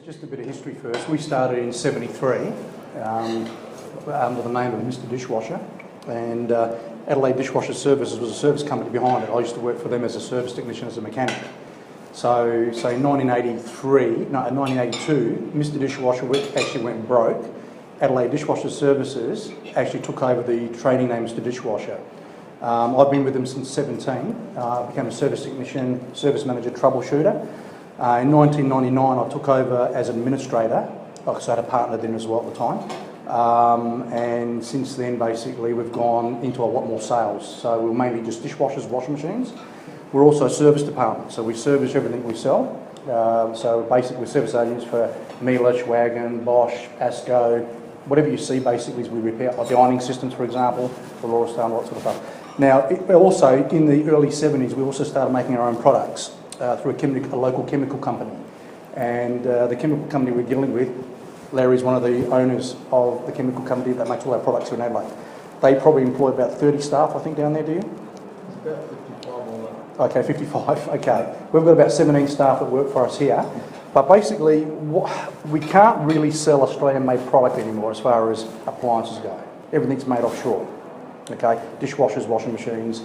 Just a bit of history first. We started in '73 under the name of Mr Dishwasher, and Adelaide Dishwasher Services was a service company behind it. I used to work for them as a service technician, as a mechanic. So in 1982, Mr Dishwasher actually went broke. Adelaide Dishwasher Services actually took over the trading name Mr Dishwasher. I've been with them since '17. I became a service technician, service manager, troubleshooter. In 1999, I took over as administrator. I had a partner then as well at the time. And since then, basically, we've gone into a lot more sales. So we're mainly just dishwashers, washing machines. We're also a service department, so we service everything we sell. So basically, we're service agents for Miele, Schwagen, Bosch, Asco, whatever you see, basically, is we repair, like the ironing systems, for example, the Laura Star, all that sort of stuff. Now, also, in the early '70s, we also started making our own products through a local chemical company. And the chemical company we're dealing with, Larry's one of the owners of the chemical company that makes all our products in Adelaide. They probably employ about 30 staff, I think, down there, do you? It's about 55 on that. Okay, 55, okay. We've got about 17 staff that work for us here. But basically, we can't really sell Australian-made product anymore as far as appliances go. Everything's made offshore. Okay, dishwashers, washing machines.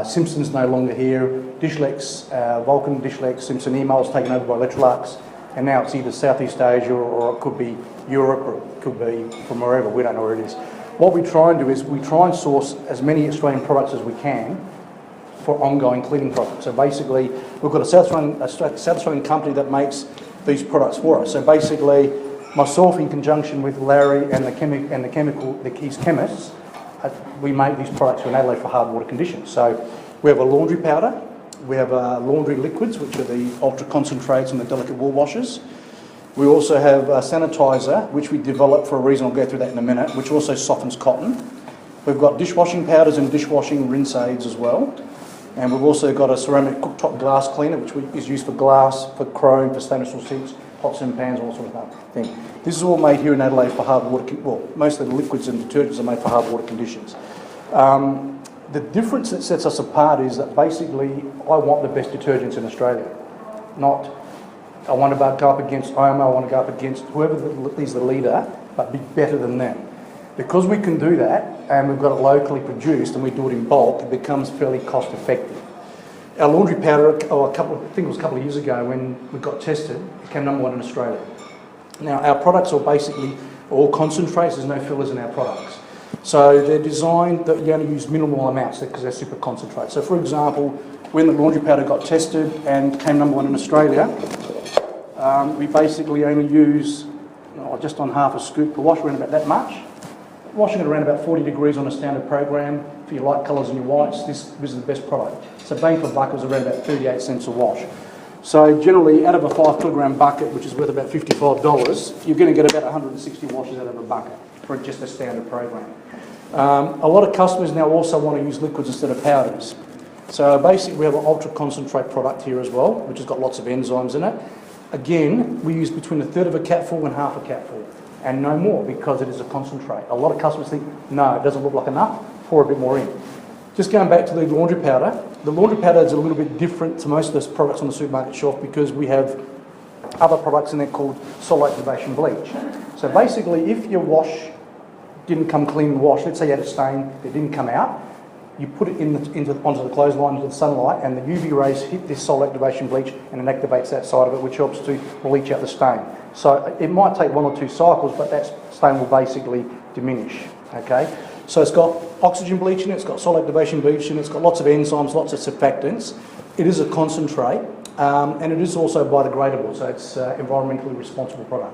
Simpson's no longer here. Dishlex, Vulcan, Dishlex, Simpson emails taken over by Electrolux. And now it's either Southeast Asia or it could be Europe or it could be from wherever. We don't know where it is. What we try and do is we try and source as many Australian products as we can for ongoing cleaning products. So basically, we've got a South Australian company that makes these products for us. So basically, myself in conjunction with Larry and the Keys chemists, we make these products in Adelaide for hard water conditions. So we have a laundry powder, we have laundry liquids, which are the ultra concentrates and the delicate wool washes. We also have a sanitizer, which we developed for a reason, I'll go through that in a minute, which also softens cotton. We've got dishwashing powders and dishwashing rinse aids as well. And we've also got a ceramic cooktop glass cleaner, which is used for glass, for chrome, for stainless steel sinks, pots and pans, all sort of thing. This is all made here in Adelaide for hard water, well, most of the liquids and detergents are made for hard water conditions. The difference that sets us apart is that basically I want the best detergents in Australia. Not, I want to go up against Omo, I want to go up against whoever is the leader, but be better than them. Because we can do that, and we've got it locally produced, and we do it in bulk, it becomes fairly cost effective. Our laundry powder, I think it was a couple of years ago when we got tested, it came #1 in Australia. Now, our products are basically all concentrates, there's no fillers in our products. So they're designed that you only use minimal amounts because they're super concentrate. So for example, when the laundry powder got tested and came #1 in Australia, we basically only use just on half a scoop per wash, around about that much. Washing it around about 40 degrees on a standard program for your light colours and your whites, this is the best product. So bang for buck was around about 38 cents a wash. So generally, out of a 5 kilogram bucket, which is worth about $55, you're going to get about 160 washes out of a bucket for just a standard program. A lot of customers now also want to use liquids instead of powders. So basically, we have an ultra concentrate product here as well, which has got lots of enzymes in it. Again, we use between a third of a capful and half a capful, and no more because it is a concentrate. A lot of customers think, no, it doesn't look like enough, pour a bit more in. Just going back to the laundry powder is a little bit different to most of the products on the supermarket shelf because we have other products in there called solid activation bleach. So basically, if your wash didn't come clean wash, let's say you had a stain that didn't come out, you put it onto the clothesline into the sunlight, and the UV rays hit this solid activation bleach and it activates that side of it, which helps to bleach out the stain. So it might take 1 or 2 cycles, but that stain will basically diminish. Okay, so it's got oxygen bleach in it, it's got solid activation bleach in it, it's got lots of enzymes, lots of surfactants. It is a concentrate, and it is also biodegradable, so it's an environmentally responsible product.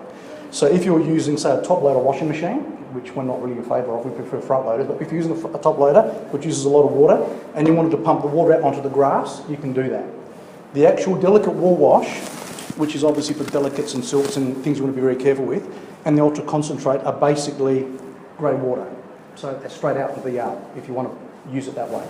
So if you're using, say, a top loader washing machine, which we're not really in favour of, we prefer front loaders, but if you're using a top loader, which uses a lot of water, and you wanted to pump the water out onto the grass, you can do that. The actual delicate wool wash, which is obviously for delicates and silks and things you want to be very careful with, and the ultra concentrate are basically grey water. So they're straight out of the yard if you want to use it that way.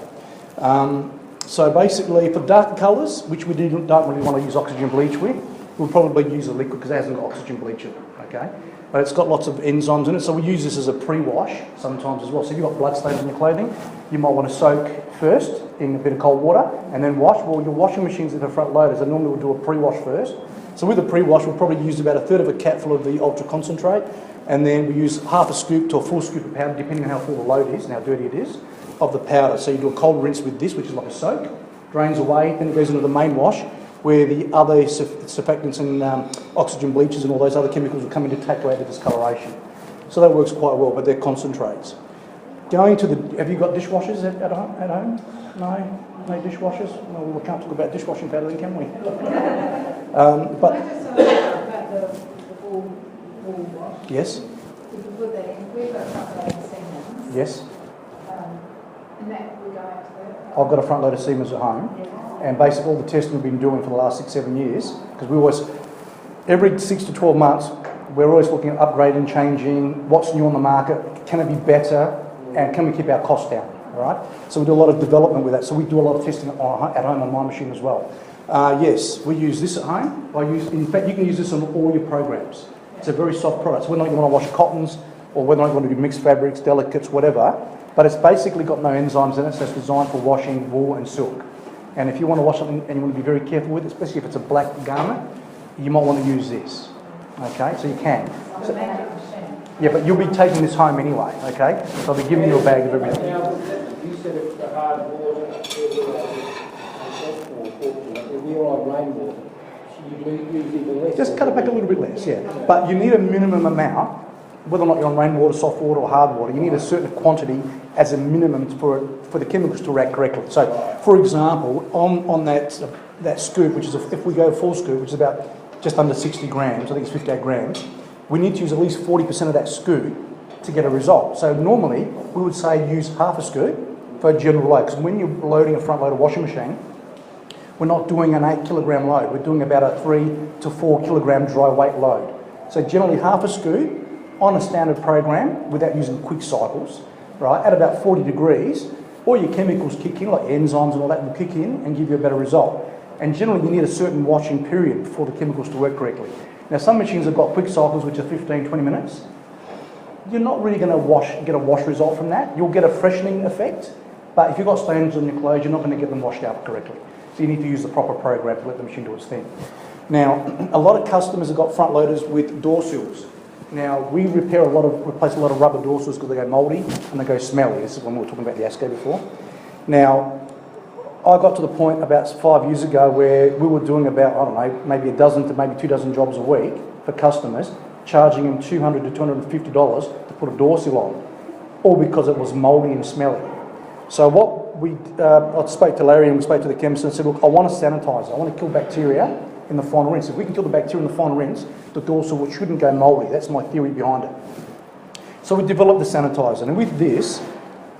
So basically for darker colours, which we don't really want to use oxygen bleach with, we'll probably use a liquid because it hasn't got oxygen bleach in it, okay? But it's got lots of enzymes in it, so we use this as a pre-wash sometimes as well. So if you've got bloodstains on your clothing, you might want to soak first in a bit of cold water and then wash. Well, your washing machines that are front loaders, they normally will do a pre-wash first. So with a pre-wash, we'll probably use about a third of a capful of the ultra concentrate, and then we use half a scoop to a full scoop of powder, depending on how full the load is and how dirty it is, of the powder. So you do a cold rinse with this, which is like a soak, drains away, then it goes into the main wash, where the other surfactants and oxygen bleaches and all those other chemicals will come in to take away the discoloration. So that works quite well, but they're concentrates. Going to the, have you got dishwashers at home? No? No dishwashers? No, we can't talk about dishwashing powder then, can we? But can I just ask about the wall wash? Yes. If you put that in, we've got a front load of Siemens. Yes. And that will go out to the... I've got a front load of Siemens at home. Yeah. And basically all the testing we've been doing for the last 6-7 years, because we always, every 6 to 12 months, we're always looking at upgrading, changing, what's new on the market, can it be better, and can we keep our costs down, all right? So we do a lot of development with that. So we do a lot of testing at home on my machine as well. Yes, we use this at home. In fact, you can use this on all your programs. It's a very soft product. So whether or not you want to wash cottons, or whether or not you want to do mixed fabrics, delicates, whatever, but it's basically got no enzymes in it, so it's designed for washing wool and silk. And if you want to wash something and you want to be very careful with it, especially if it's a black garment, you might want to use this. Okay, so you can. So, yeah, but you'll be taking this home anyway, okay? So I'll be giving you a bag of everything. Now, you said it's the hard water, we're on rainwater. Should you use even less? Just cut it back a little bit less, yeah. But you need a minimum amount, whether or not you're on rainwater, soft water or hard water, you need a certain quantity as a minimum for the chemicals to react correctly. So, for example, on that scoop, which is, if we go full scoop, which is about just under 60 grams, I think it's 58 grams, we need to use at least 40% of that scoop to get a result. So normally, we would say use half a scoop for a general load, because when you're loading a front loader washing machine, we're not doing an 8 kilogram load, we're doing about a 3 to 4 kilogram dry weight load. So generally half a scoop on a standard program without using quick cycles, right, at about 40 degrees, all your chemicals kick in, like enzymes and all that will kick in and give you a better result. And generally you need a certain washing period for the chemicals to work correctly. Now some machines have got quick cycles which are 15, 20 minutes. You're not really going to get a wash result from that. You'll get a freshening effect, but if you've got stains on your clothes, you're not going to get them washed out correctly. So you need to use the proper program to let the machine do its thing. Now, a lot of customers have got front loaders with door sills. Now, we replace a lot of rubber door sills because they go mouldy and they go smelly. This is when we were talking about the ASCO before. Now, I got to the point about 5 years ago where we were doing about, I don't know, maybe a dozen to maybe 2 dozen jobs a week for customers, charging them $200 to $250 to put a door sill on, all because it was mouldy and smelly. So what I spoke to Larry and we spoke to the chemist and said, look, I want to sanitise it. I want to kill bacteria in the final rinse. If we can kill the bacteria in the final rinse, the door sill shouldn't go mouldy. That's my theory behind it. So we developed the sanitizer, and with this,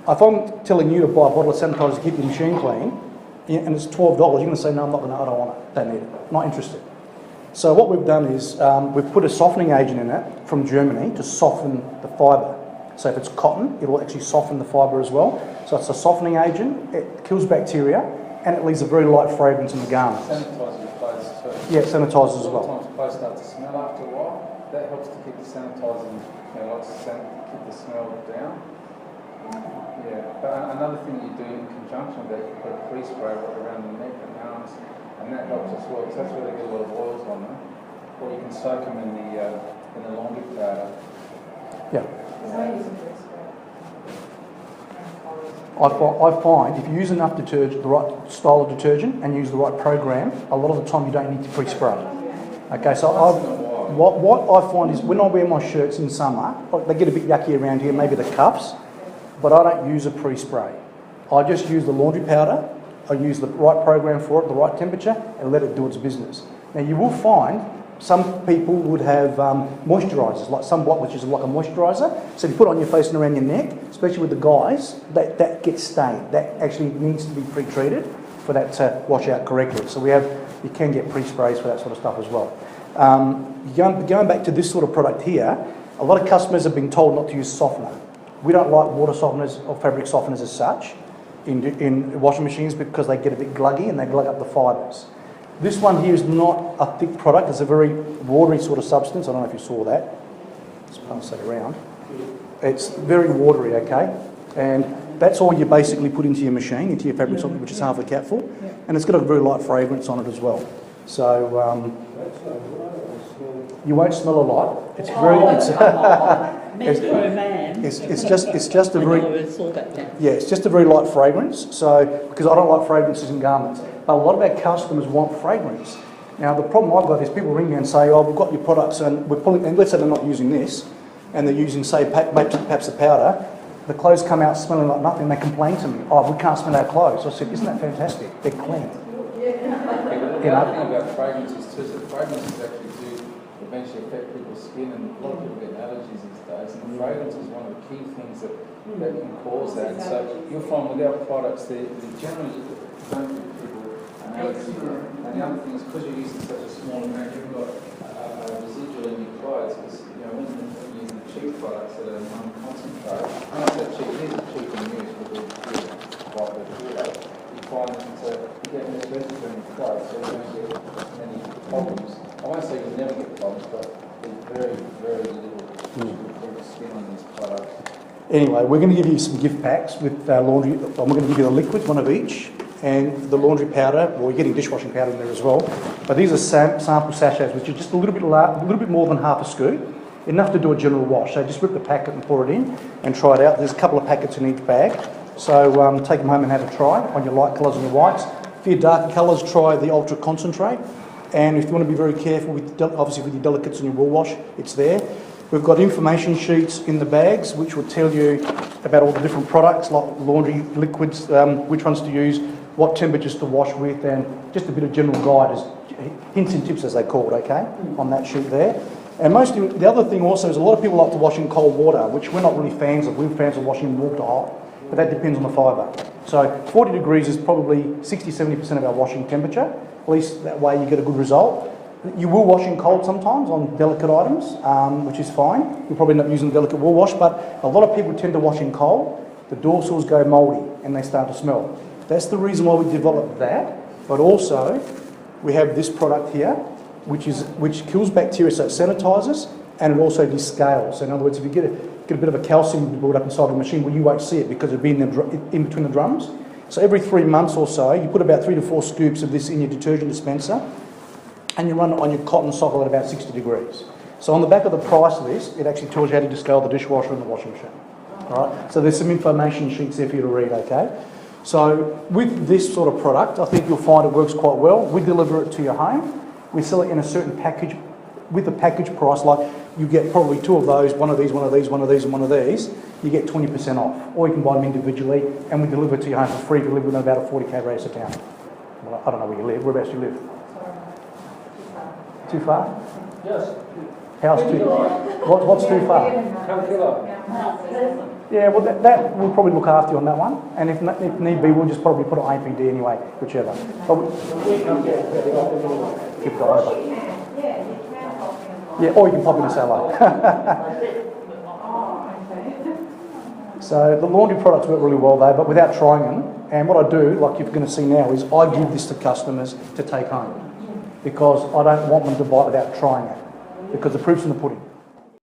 if I'm telling you to buy a bottle of sanitizer to keep your machine clean, and it's $12, you're going to say, no, I don't want it, don't need it, not interested. So what we've done is we've put a softening agent in it from Germany to soften the fibre. So if it's cotton, it will actually soften the fibre as well. So it's a softening agent, it kills bacteria, and it leaves a very light fragrance in the garment. Sanitises your clothes too. Yeah, it sanitisers as well. Sometimes clothes start to smell after a while. That helps to keep the sanitising, keep the smell down. Yeah, but another thing you do in conjunction with that, you put a pre-spray around the neck and arms, and that helps as well, because that's where they get a lot of oils on them. Or you can soak them in the laundry powder. Yeah. I find if you use enough detergent, the right style of detergent, and use the right program, a lot of the time you don't need to pre-spray. Okay, so what I find is when I wear my shirts in summer, they get a bit yucky around here, maybe the cuffs, but I don't use a pre-spray. I just use the laundry powder, I use the right program for it, the right temperature, and let it do its business. Now you will find some people would have moisturisers, like sunblock, which is like a moisturiser. So if you put it on your face and around your neck, especially with the guys, that gets stained. That actually needs to be pre-treated for that to wash out correctly. So you can get pre-sprays for that sort of stuff as well. Going back to this sort of product here, a lot of customers have been told not to use softener. We don't like water softeners or fabric softeners as such in washing machines because they get a bit gluggy and they glug up the fibres. This one here is not a thick product, it's a very watery sort of substance. I don't know if you saw that. Let's pass that around. It's very watery, okay? And that's all you basically put into your machine, into your fabric softener, which is half a capful. And it's got a very light fragrance on it as well. So you won't smell a lot. It's very. It's just a very. Yeah, it's just a very light fragrance. So because I don't like fragrances in garments, but a lot of our customers want fragrance. Now the problem I've got is people ring me and say, "Oh, we've got your products and we're pulling." And let's say they're not using this, and they're using say perhaps the powder. The clothes come out smelling like nothing. They complain to me, "Oh, we can't smell our clothes." I said, "Isn't that fantastic? They're clean." The other thing about fragrances too is that fragrances actually do eventually affect people's skin, and a lot of people get allergies these days. And fragrance is one of the key things that can cause that. So you'll find with our products, they generally don't give people an allergy. And the other thing is because you're using such a small amount, you've got a residual in your clothes. Because when you're using cheap products that are non-concentrated, and I say cheap, these are cheap and used, but they're good, like they're good. You find that you get more residue in your clothes, so you don't get many problems. I won't say you'll never get problems, but there's very, very little skin on these products. Anyway, we're going to give you some gift packs with laundry. We're going to give you the liquids, one of each, and the laundry powder. Well, you're getting dishwashing powder in there as well. But these are sample sachets, which are just a little bit more than half a scoop, enough to do a general wash. So just rip the packet and pour it in and try it out. There's a couple of packets in each bag. So take them home and have a try on your light colours and your whites. For your darker colours, try the Ultra Concentrate. And if you want to be very careful, obviously with your delicates and your wool wash, it's there. We've got information sheets in the bags which will tell you about all the different products like laundry liquids, which ones to use, what temperatures to wash with, and just a bit of general guide, hints and tips as they call it, okay, on that sheet there. And the other thing also is a lot of people like to wash in cold water, which we're not really fans of. We're fans of washing warm to hot, but that depends on the fibre. So 40 degrees is probably 60-70% of our washing temperature. At least that way you get a good result. You will wash in cold sometimes on delicate items, which is fine. You'll probably end up using delicate wool wash, but a lot of people tend to wash in cold. The door sills go mouldy and they start to smell. That's the reason why we developed that. But also, we have this product here, which kills bacteria, so it sanitises, and it also descales. So in other words, if you get a bit of a calcium build up inside the machine, well, you won't see it because it'll be in between the drums. So every 3 months or so, you put about 3 to 4 scoops of this in your detergent dispenser, and you run it on your cotton sockle at about 60 degrees. So on the back of the price list, it actually tells you how to descale the dishwasher and the washing machine. All right? So there's some information sheets there for you to read, okay? So with this sort of product, I think you'll find it works quite well. We deliver it to your home. We sell it in a certain package, with a package price, like you get probably 2 of those, one of these, one of these, one of these, and one of these, you get 20% off. Or you can buy them individually, and we deliver it to your home for free if you live within about a 40k radius of town. Well, I don't know where you live. Whereabouts do you live? Too far? Yes. How's too far? What's too far? Yeah, well, that we'll probably look after you on that one. And if need be, we'll just probably put it on APD anyway, whichever. Keep it over. Yeah, or you can pop in and say hello. So the laundry products work really well though, but without trying them. And what I do, like you're going to see now, is I give this to customers to take home. Because I don't want them to buy it without trying it. Because the proof's in the pudding.